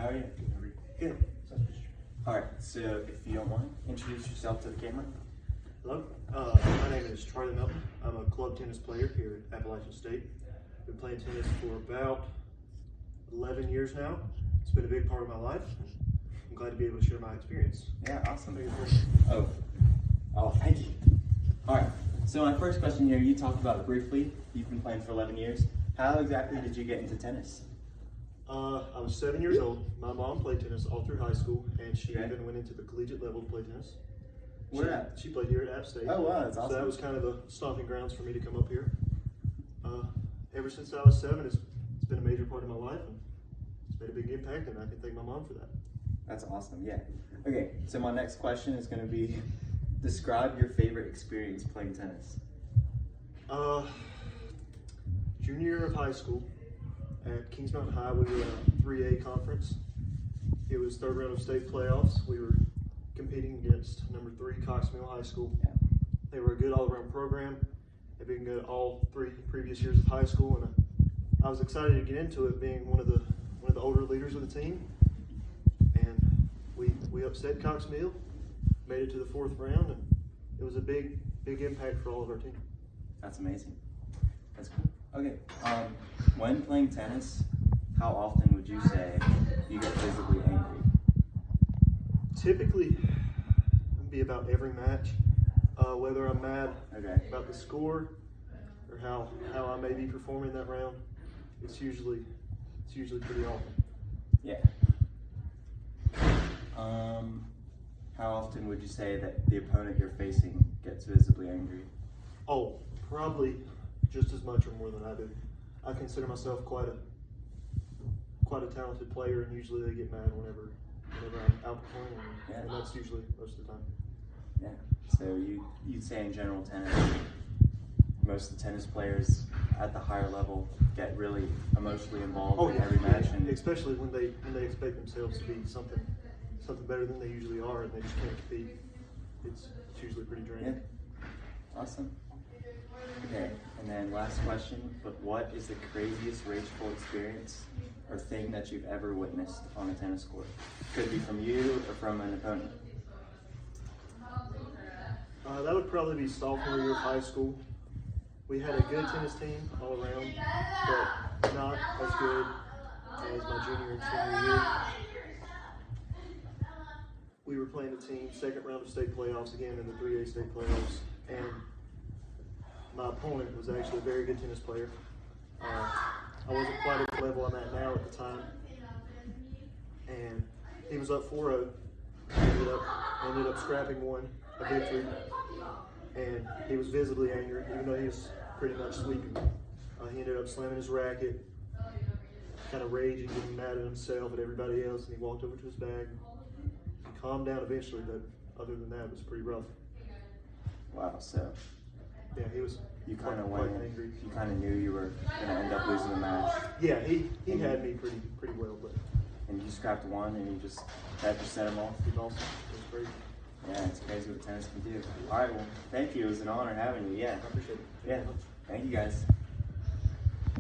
How are you? Good. All right, so if you don't mind, introduce yourself to the camera. Hello, my name is Charlie Melton. I'm a club tennis player here at Appalachian State. Been playing tennis for about 11 years now. It's been a big part of my life. I'm glad to be able to share my experience. Yeah, awesome. Thank you. Thank you. All right, so my first question here, you talked about it briefly. You've been playing for 11 years. How exactly did you get into tennis? I was 7 years old. My mom played tennis all through high school, and she Okay. even went into the collegiate level to play tennis. Where at? She played here at App State. Oh, wow, that's awesome. So that was kind of the stomping grounds for me to come up here. Ever since I was 7, it's been a major part of my life, and it's made a big impact, and I can thank my mom for that. That's awesome, yeah. Okay, so my next question is going to be, describe your favorite experience playing tennis. Junior year of high school at Kings Mountain High, we were in a 3A conference. It was third round of state playoffs. We were competing against number 3 Cox Mill High School. Yeah. They were a good all-around program. They've been good all 3 previous years of high school, and I was excited to get into it, being one of the older leaders of the team. And we upset Cox Mill, made it to the 4th round, and it was a big impact for all of our team. That's amazing. That's cool. Okay, when playing tennis, how often would you say you get physically angry? Typically, it'd be about every match. Whether I'm mad Okay. about the score or how I may be performing that round, it's usually pretty often. Yeah. How often would you say that the opponent you're facing gets visibly angry? Oh, probably just as much or more than I do. I consider myself quite a talented player, and usually they get mad whenever I'm outperforming them, and that's usually most of the time. Yeah. So you'd say in general tennis, most of the tennis players at the higher level get really emotionally involved in every match, and especially when they expect themselves to be something better than they usually are, and they just can't compete. It's usually pretty draining. yeah. Awesome. Okay, and then last question, but what is the craziest rageful experience or thing that you've ever witnessed on a tennis court? Could be from you or from an opponent. That would probably be sophomore year of high school. We had a good tennis team all around, but not as good as my junior and senior year. We were playing a team, 2nd round of state playoffs, again in the 3A state playoffs, and my opponent was actually a very good tennis player. I wasn't quite at the level I'm at now at the time, and he was up 4-0. Ended up scrapping one, a victory, and he was visibly angry, even though he was pretty much sweeping. He ended up slamming his racket, kind of raging, getting mad at himself and everybody else, and he walked over to his bag. He calmed down eventually, but other than that, it was pretty rough. Wow, so Yeah, he was you kind of quite went, angry. you kind of knew you were going to end up losing the match, Yeah, he had me pretty well, but and you scrapped one, and that just set him off. he was awesome. It was great. Yeah, it's crazy what tennis can do. All right, well, thank you. It was an honor having you. Yeah. I appreciate it. Yeah. Thank you, guys.